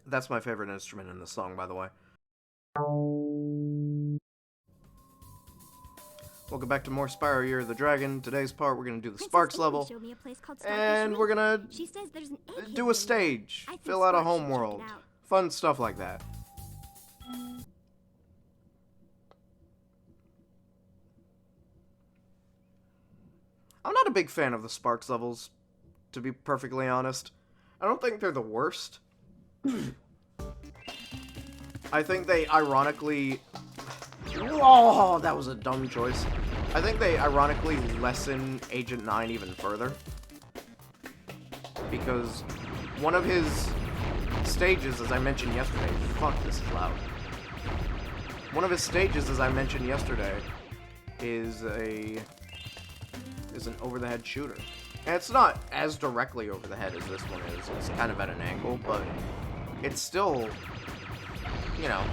That's my favorite instrument in the song, by the way. Welcome back to more Spyro Year of the Dragon. Today's part, we're gonna do the Sparx level, and we're gonna do a stage, fill out a homeworld, fun stuff like that. I'm not a big fan of the Sparx levels, to be perfectly honest. I don't think they're the worst. I think they ironically... Whoa, that was a dumb choice. I think they ironically lessen Agent 9 even further. Because one of his stages, as I mentioned yesterday... Fuck, this is loud. One of his stages, as I mentioned yesterday, is an over-the-head shooter. And it's not as directly over the head as this one is. It's kind of at an angle, but it's still, you know...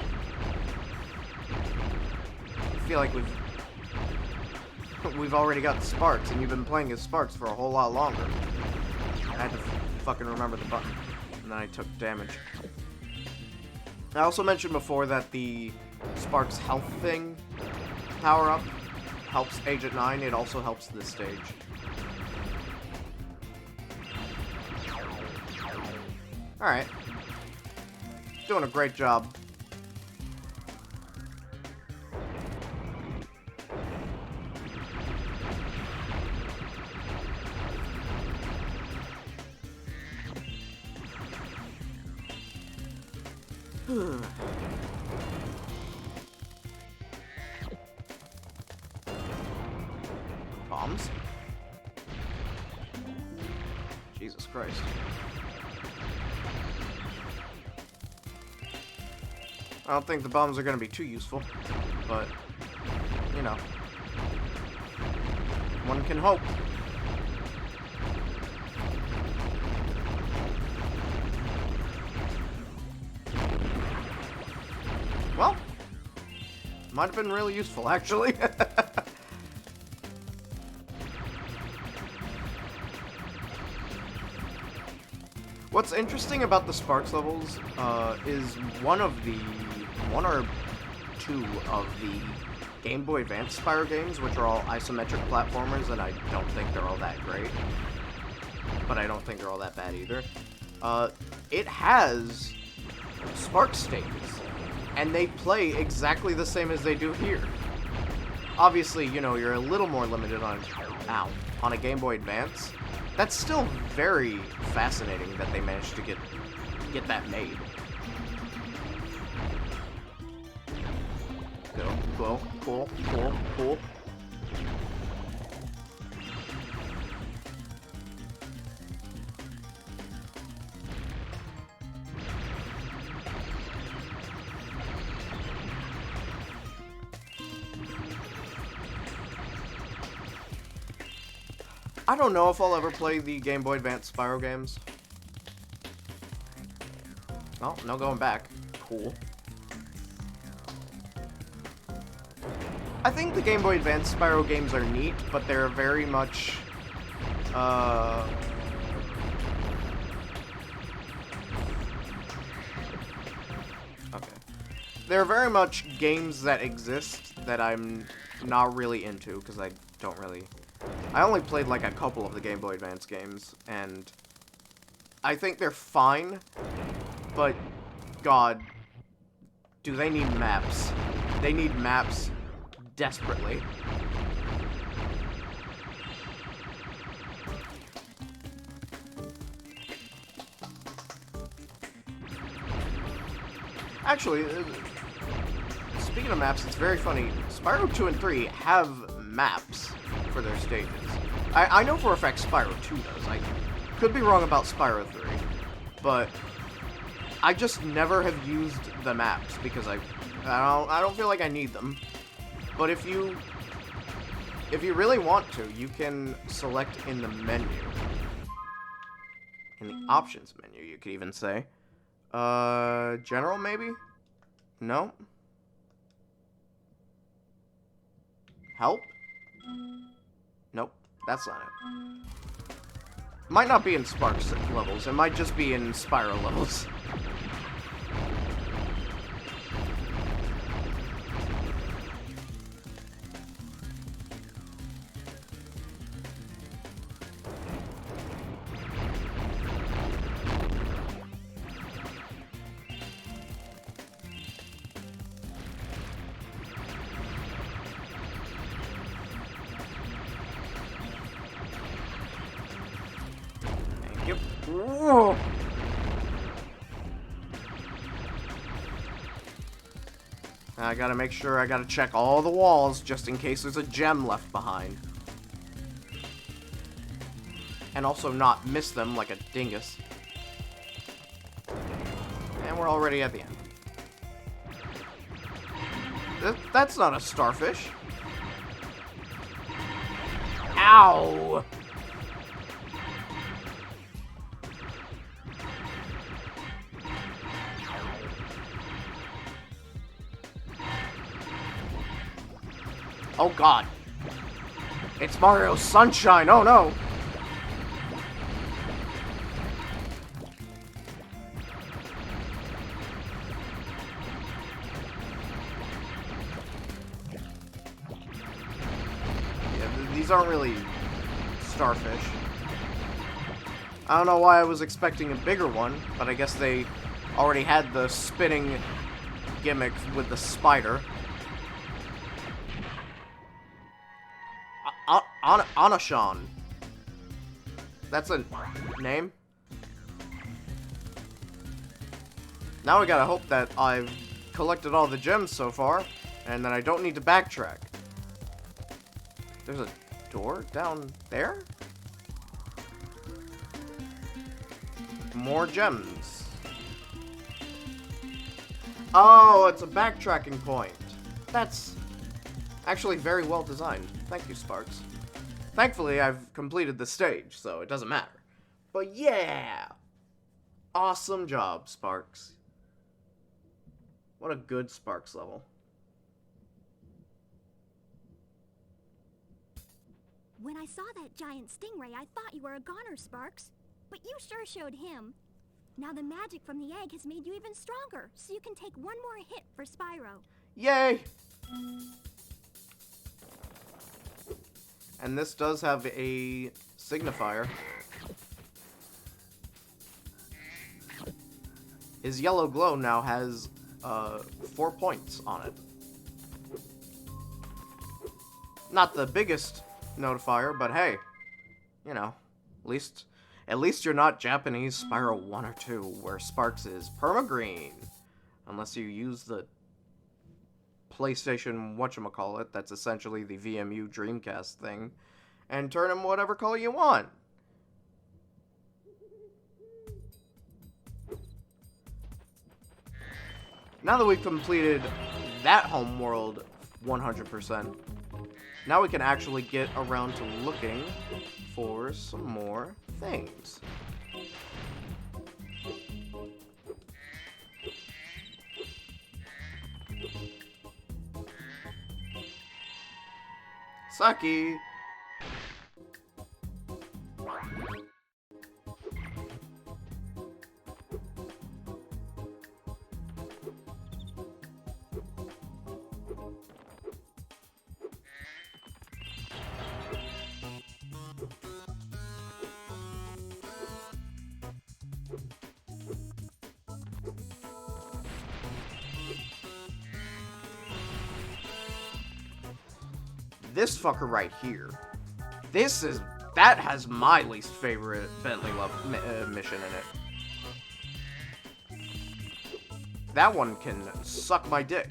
I feel like we've already got the Sparx, and you've been playing as Sparx for a whole lot longer. I had to fucking remember the button, and then I took damage. I also mentioned before that the Sparx health thing power-up helps Agent 9, it also helps this stage. Alright. Doing a great job. Bombs? Jesus Christ. I don't think the bombs are going to be too useful, but, you know, one can hope. Well, might have been really useful, actually. What's interesting about the Sparx levels is one or two of the Game Boy Advance Spyro games, which are all isometric platformers, and I don't think they're all that great. But I don't think they're all that bad either. It has Sparx stages, and they play exactly the same as they do here. Obviously, you know, you're a little more limited on a Game Boy Advance. That's still very fascinating that they managed to get that made. Cool. I don't know if I'll ever play the Game Boy Advance Spyro games. Oh, no going back. Cool. I think the Game Boy Advance Spyro games are neat, but they're very much, okay. They're very much games that exist that I'm not really into, because I don't really... I only played like a couple of the Game Boy Advance games, and I think they're fine, but God, do they need maps? They need maps desperately. Actually, speaking of maps, it's very funny. Spyro 2 and 3 have maps for their stages. I know for a fact Spyro 2 does. I could be wrong about Spyro 3, but I just never have used the maps because I don't feel like I need them. But if you really want to, you can select in the menu. In the options menu, you could even say. General maybe? No? Help? Nope, that's not it. Might not be in Sparx levels, it might just be in Spyro levels. Whoa. I gotta make sure I gotta check all the walls just in case there's a gem left behind. And also not miss them like a dingus. And we're already at the end. That's not a starfish. Ow! Oh god. It's Mario's Sunshine. Oh no. These aren't really starfish. I don't know why I was expecting a bigger one, but I guess they already had the spinning gimmick with the spider. Anashan. That's a name? Now we gotta hope that I've collected all the gems so far, and that I don't need to backtrack. There's a door down there? More gems. Oh, it's a backtracking point. That's actually very well designed. Thank you, Sparx. Thankfully, I've completed the stage, so it doesn't matter. But yeah! Awesome job, Sparx. What a good Sparx level. When I saw that giant stingray, I thought you were a goner, Sparx. But you sure showed him. Now the magic from the egg has made you even stronger, so you can take one more hit for Spyro. Yay! And this does have a signifier. His yellow glow now has 4 points on it. Not the biggest notifier, but hey, you know, at least you're not Japanese Spyro 1 or 2, where Sparx is perma-green. Unless you use the PlayStation whatchamacallit, that's essentially the VMU Dreamcast thing, and turn him whatever color you want. Now that we've completed that homeworld 100%, now we can actually get around to looking for some more things. Saki! This fucker right here. That has my least favorite Bentley mission in it. That one can suck my dick.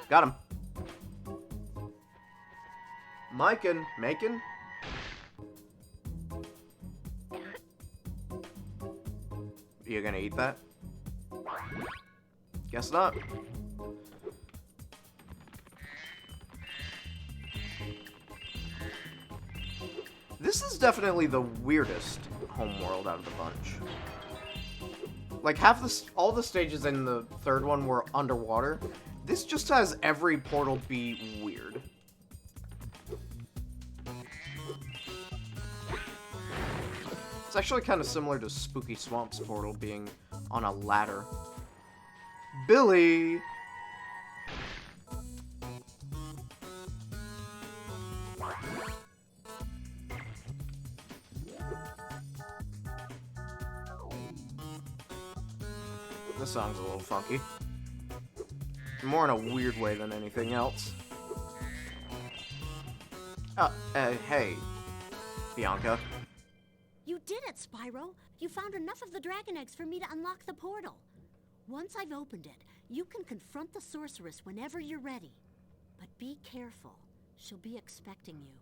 Got him. Macon? You gonna eat that? Guess not. This is definitely the weirdest homeworld out of the bunch. Like, all the stages in the third one were underwater. This just has every portal be weird. It's actually kind of similar to Spooky Swamp's portal being on a ladder. Billy! This song's a little funky. More in a weird way than anything else. Hey, Bianca. You did it, Spyro. You found enough of the dragon eggs for me to unlock the portal. Once I've opened it, you can confront the sorceress whenever you're ready. But be careful. She'll be expecting you.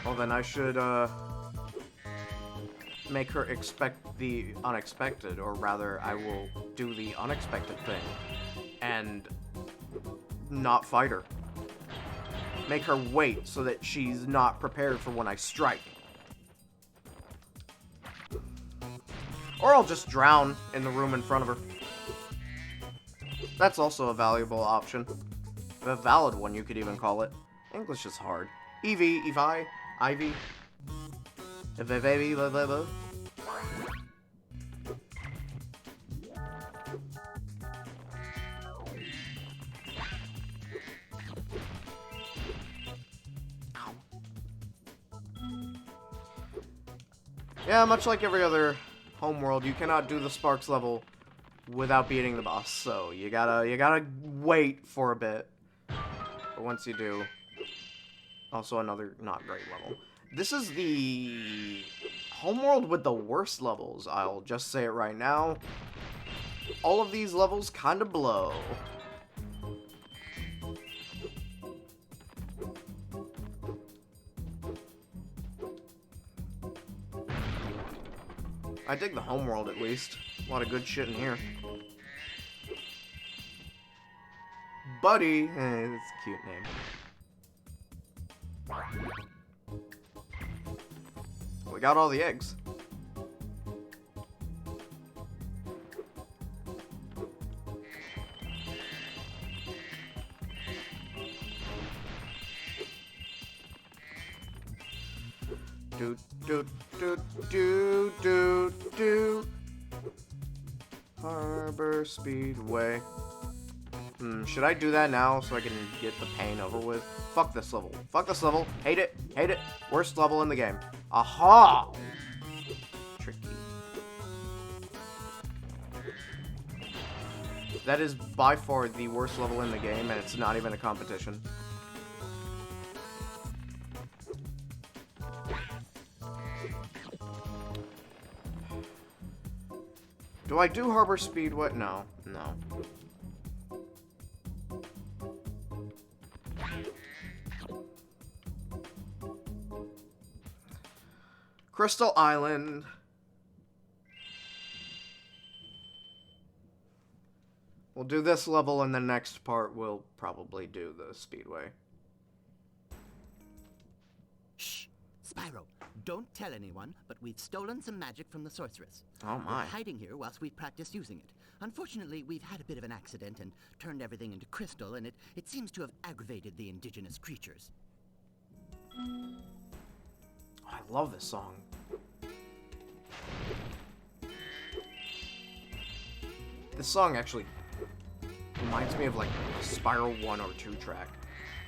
Well, then I should, make her expect the unexpected, or rather, I will do the unexpected thing and not fight her. Make her wait so that she's not prepared for when I strike. Or I'll just drown in the room in front of her. That's also a valuable option. A valid one, you could even call it. English is hard. Evie, Evi, Ivy. Yeah, much like every other homeworld, you cannot do the Sparx level without beating the boss, so you gotta wait for a bit. But once you do, also another not great level. This is the homeworld with the worst levels, I'll just say it right now. All of these levels kinda blow. I dig the homeworld at least. A lot of good shit in here. Buddy! That's a cute name. We got all the eggs. Do do do do do do. Harbor Speedway. Should I do that now so I can get the pain over with? Fuck this level. Fuck this level. Hate it. Hate it. Worst level in the game. Aha! Tricky. That is by far the worst level in the game, and it's not even a competition. Do I do Harbor Speedway? No. No. Crystal Island. We'll do this level, and the next part we'll probably do the Speedway. Shh! Spyro, don't tell anyone, but we've stolen some magic from the sorceress. Oh my. We're hiding here whilst we practice using it. Unfortunately, we've had a bit of an accident and turned everything into crystal, and it seems to have aggravated the indigenous creatures. I love this song. This song actually reminds me of like a Spyro 1 or 2 track.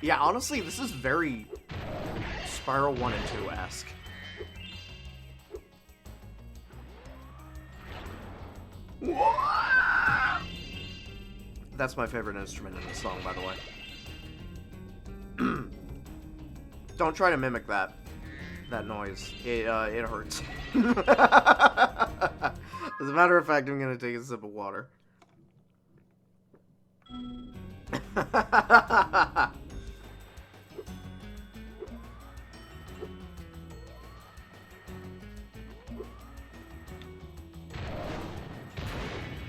Yeah, honestly, this is very Spyro 1 and 2-esque. That's my favorite instrument in the song, by the way. Don't try to mimic that noise. It hurts. As a matter of fact, I'm gonna take a sip of water.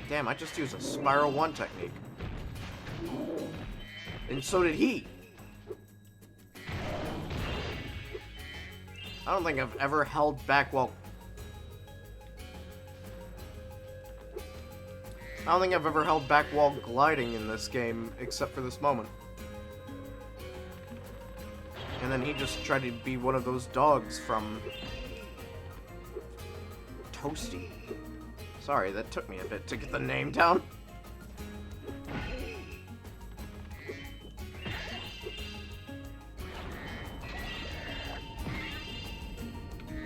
Damn, I just used a Spyro 1 technique. And so did he. I don't think I've ever held back while... I don't think I've ever held back while gliding in this game, except for this moment. And then he just tried to be one of those dogs from... Toasty. Sorry, that took me a bit to get the name down.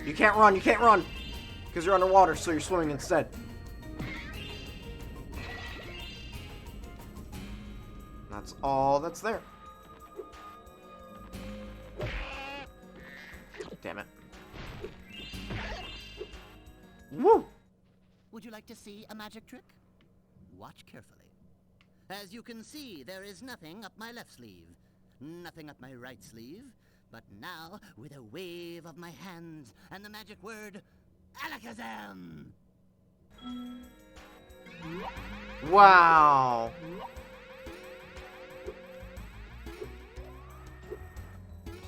You can't run, because you're underwater, so you're swimming instead. That's all that's there. Damn it. Woo! Would you like to see a magic trick? Watch carefully. As you can see, there is nothing up my left sleeve, nothing up my right sleeve, but now, with a wave of my hands and the magic word, Alakazam! Wow!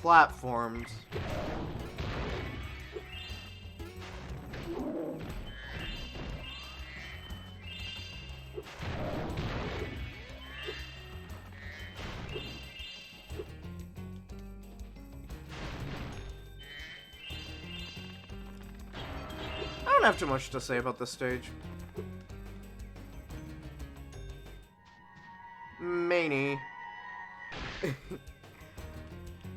Platforms. I don't have too much to say about this stage. Manie.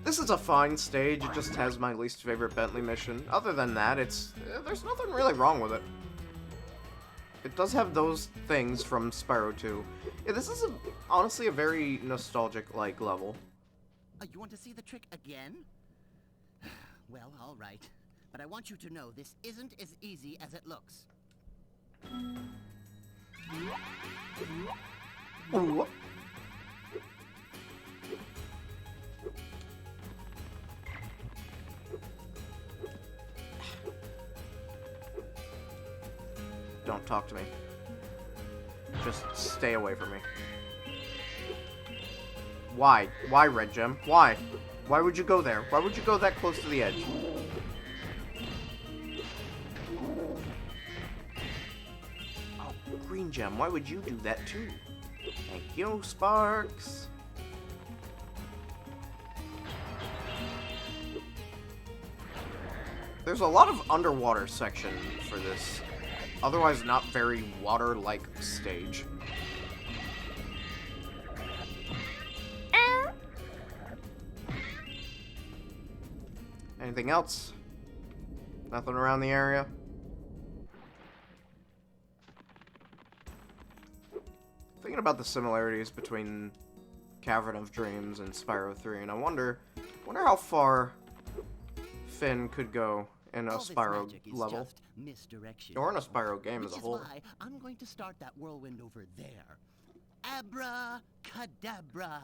This is a fine stage, it just has my least favorite Bentley mission. Other than that, there's nothing really wrong with it. It does have those things from Spyro 2. Yeah, this is honestly a very nostalgic-like level. You want to see the trick again? Well, all right. But I want you to know this isn't as easy as it looks. Ooh. Don't talk to me. Just stay away from me. Why? Why, Red Gem? Why? Why would you go there? Why would you go that close to the edge? Oh, Green Gem, why would you do that too? Thank you, Sparx. There's a lot of underwater section for this otherwise not very water-like stage. Anything else? Nothing around the area? Thinking about the similarities between Cavern of Dreams and Spyro 3, and I wonder how far Finn could go in a Spyro level. Misdirection. Or in a Spyro game as a whole. Which is why I'm going to start that whirlwind over there. Abracadabra.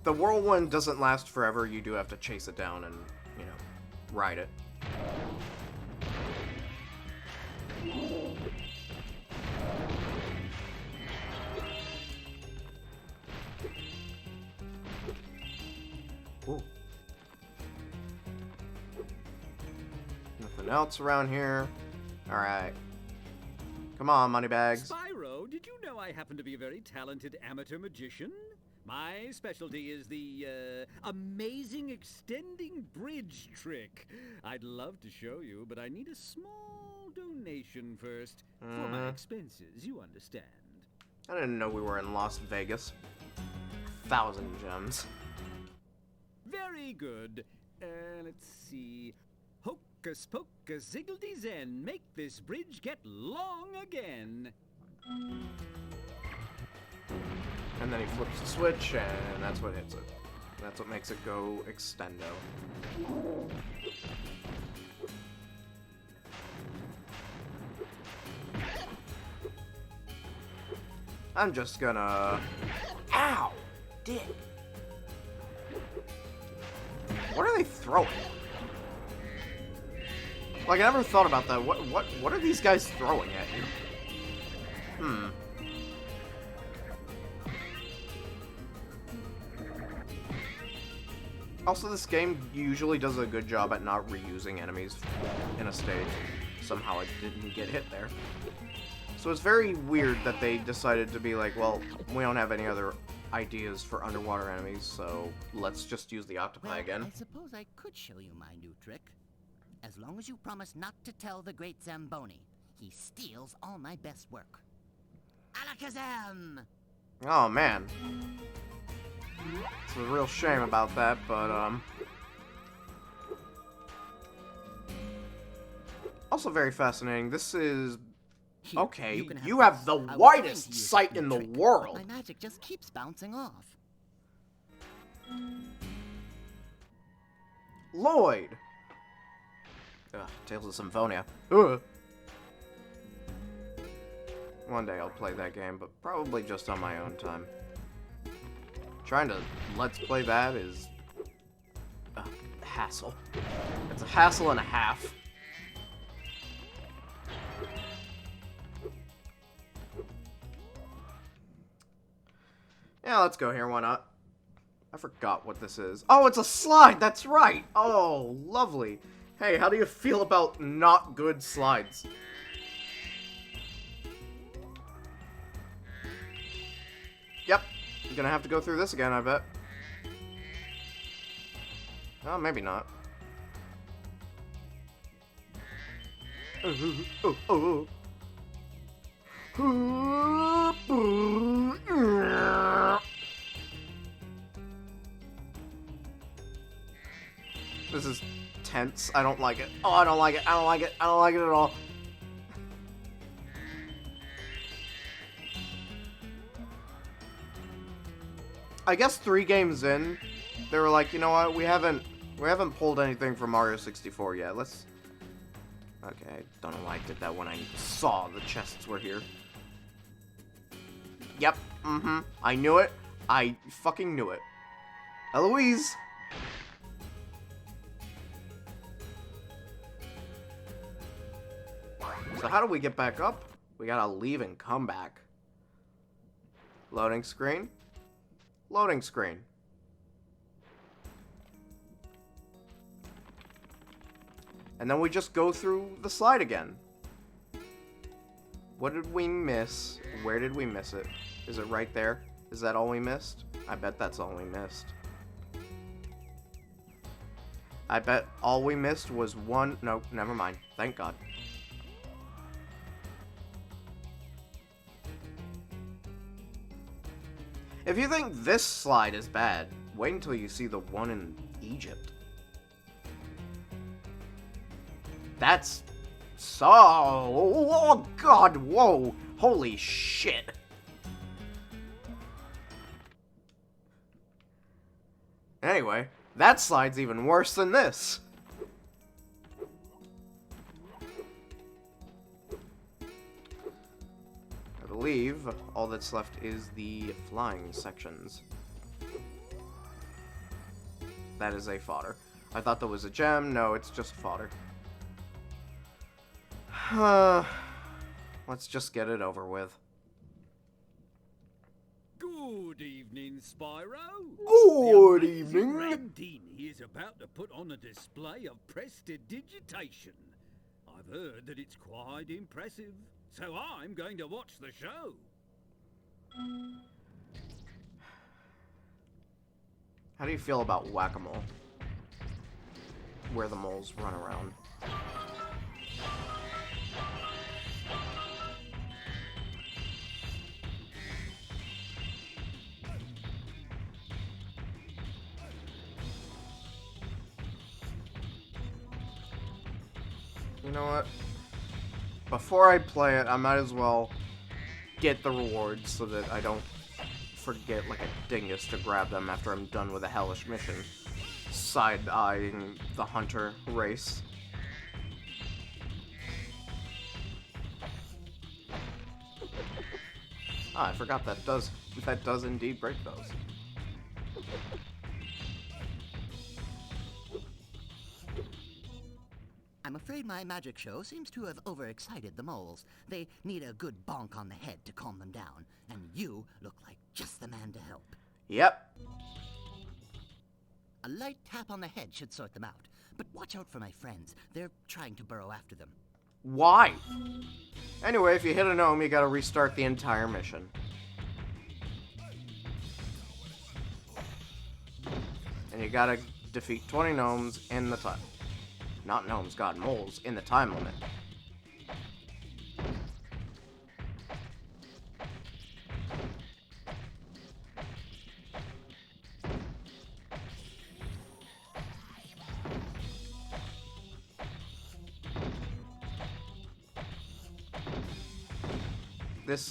The whirlwind doesn't last forever, you do have to chase it down and, you know, ride it. Ooh. Nothing else around here. Alright. Come on, Moneybags. Spyro, did you know I happen to be a very talented amateur magician? My specialty is the, amazing extending bridge trick. I'd love to show you, but I need a small donation first. For my expenses, you understand. I didn't know we were in Las Vegas. 1,000 gems. Very good. Let's see. Hocus pocus ziggledy zen, make this bridge get long again. And then he flips the switch, and that's what hits it. That's what makes it go extendo. I'm just gonna... Ow! Dick! What are they throwing? Like, I never thought about that. What are these guys throwing at you? Also, this game usually does a good job at not reusing enemies in a stage. Somehow it didn't get hit there. So it's very weird that they decided to be like, well, we don't have any other ideas for underwater enemies, so let's just use the octopi again. I suppose I could show you my new trick. As long as you promise not to tell the great Zamboni. He steals all my best work. Alakazam! Oh, man. It's a real shame about that, but, also very fascinating. This is Here, Okay, you can you this. have the I was trying widest to use it sight for a in the trick, but world. my magic just keeps bouncing off. Lloyd! Ugh, Tales of Symphonia. Ugh. One day I'll play that game, but probably just on my own time. Trying to let's play that is a hassle. It's a hassle and a half. Yeah, let's go here, why not? I forgot what this is. Oh, it's a slide, that's right! Oh, lovely. Hey, how do you feel about not good slides? Yep, I'm gonna have to go through this again, I bet. Oh, maybe not. This is tense. I don't like it. Oh, I don't like it. I don't like it. I don't like it at all. I guess 3 games in, they were like, you know what? We haven't pulled anything from Mario 64 yet. Let's. Okay, I don't know why I did that when I saw the chests were here. Yep. Mm-hmm. I knew it. I fucking knew it. Eloise. So how do we get back up? We gotta leave and come back. Loading screen. Loading screen. And then we just go through the slide again. What did we miss? Where did we miss it? Is it right there? Is that all we missed? I bet that's all we missed. I bet all we missed was one... No, never mind. Thank God. If you think this slide is bad, wait until you see the one in Egypt. That's so... Oh, God, whoa. Holy shit. Anyway, that slide's even worse than this. I believe all that's left is the flying sections. That is a fodder. I thought that was a gem. No, it's just fodder. Let's just get it over with. Good evening, Spyro. Good The amazing evening. Randini is about to put on a display of prestidigitation. I've heard that it's quite impressive, so I'm going to watch the show. How do you feel about whack-a-mole? Where the moles run around. You know what? Before I play it, I might as well get the rewards so that I don't forget like a dingus to grab them after I'm done with a hellish mission. Side-eyeing the hunter race. Ah, I forgot that does indeed break those. I'm afraid my magic show seems to have overexcited the moles. They need a good bonk on the head to calm them down, and you look like just the man to help. Yep. A light tap on the head should sort them out, but watch out for my friends. They're trying to burrow after them. Why? Anyway, if you hit a gnome, you gotta restart the entire mission. And you gotta defeat 20 gnomes in the time. Not gnomes, God, moles in the time limit. This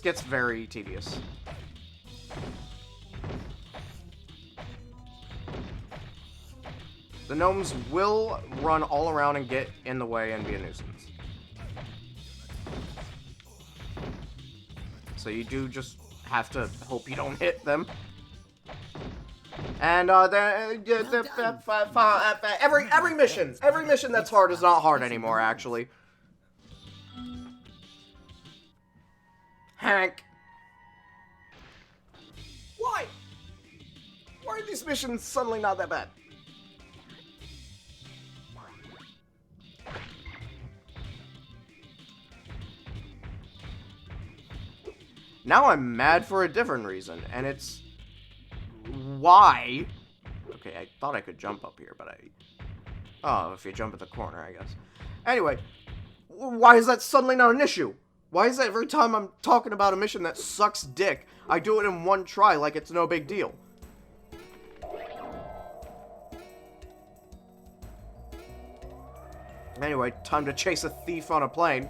gets very tedious. The gnomes will run all around and get in the way and be a nuisance. So you do just have to hope you don't hit them. And every mission that's hard is not hard anymore, actually. Hank. Why? Why are these missions suddenly not that bad? Now I'm mad for a different reason, and it's... Why? Okay, I thought I could jump up here, but Oh, if you jump at the corner, I guess. Anyway, why is that suddenly not an issue? Why is that every time I'm talking about a mission that sucks dick, I do it in one try like it's no big deal? Anyway, time to chase a thief on a plane.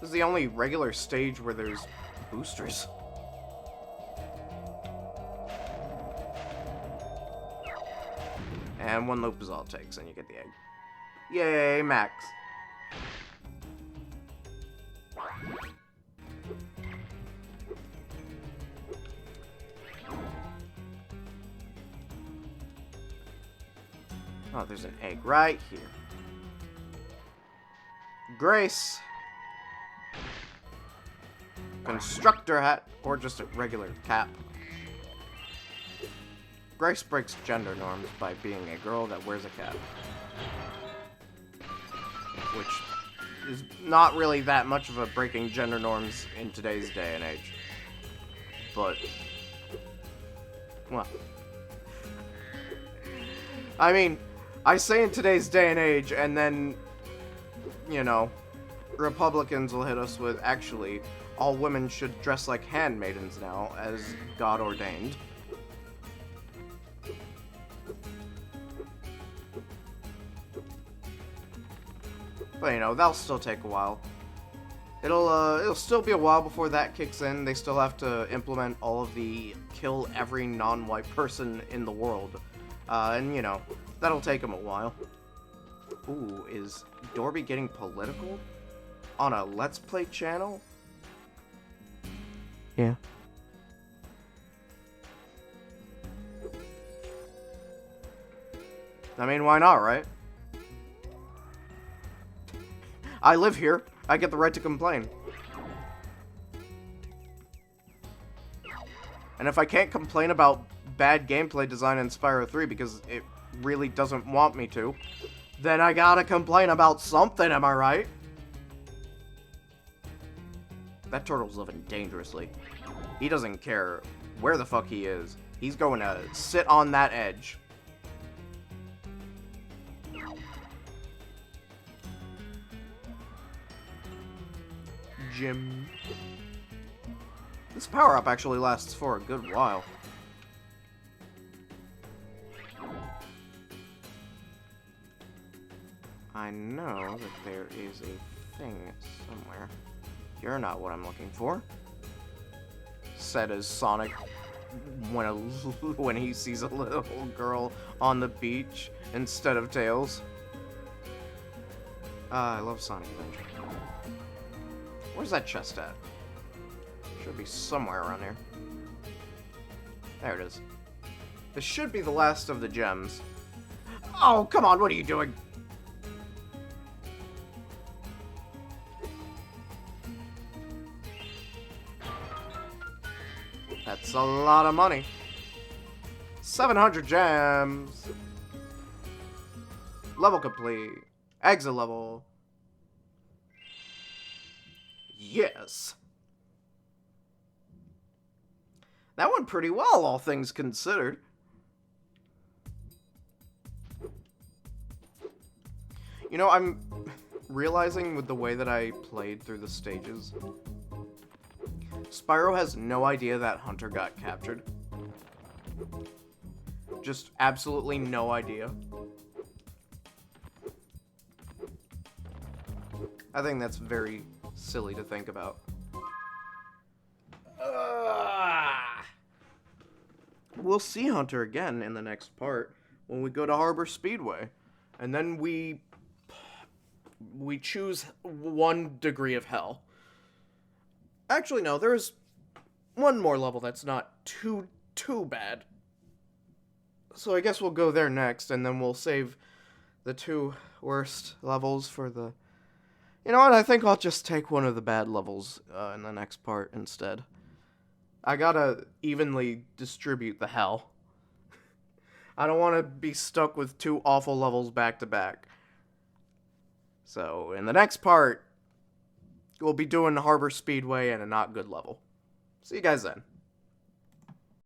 This is the only regular stage where there's boosters. And one loop is all it takes, and you get the egg. Yay, Max. Oh, there's an egg right here. Grace. Constructor hat, or just a regular cap. Grace breaks gender norms by being a girl that wears a cap. Which is not really that much of a breaking gender norms in today's day and age. But, well. I mean, I say in today's day and age, and then, you know, Republicans will hit us with, actually, all women should dress like handmaidens now, as God ordained. But, you know, that'll still take a while. It'll still be a while before that kicks in. They still have to implement all of the kill every non-white person in the world. And, you know, that'll take them a while. Ooh, is Dorby getting political? On a Let's Play channel? Yeah. I mean, why not, right? I live here. I get the right to complain. And if I can't complain about bad gameplay design in Spyro 3 because it really doesn't want me to, then I gotta complain about something, am I right? That turtle's living dangerously. He doesn't care where the fuck he is. He's going to sit on that edge. Jim. This power-up actually lasts for a good while. I know that there is a thing somewhere. You're not what I'm looking for. Said as Sonic when he sees a little girl on the beach instead of Tails. I love Sonic Adventure. Where's that chest at? Should be somewhere around here. There it is. This should be the last of the gems. Oh, come on, what are you doing? That's a lot of money. 700 gems. Level complete. Exit level. Yes. That went pretty well, all things considered. You know, I'm realizing with the way that I played through the stages, Spyro has no idea that Hunter got captured. just absolutely no idea. I think that's very silly to think about. We'll see Hunter again in the next part when we go to Harbor Speedway. And then we choose 1 degree of hell. Actually, no, there's one more level that's not too bad. So I guess we'll go there next, and then we'll save the 2 worst levels for the... You know what, I think I'll just take one of the bad levels in the next part instead. I gotta evenly distribute the hell. I don't want to be stuck with 2 awful levels back to back. So, in the next part, we'll be doing Harbor Speedway and a not good level. See you guys then.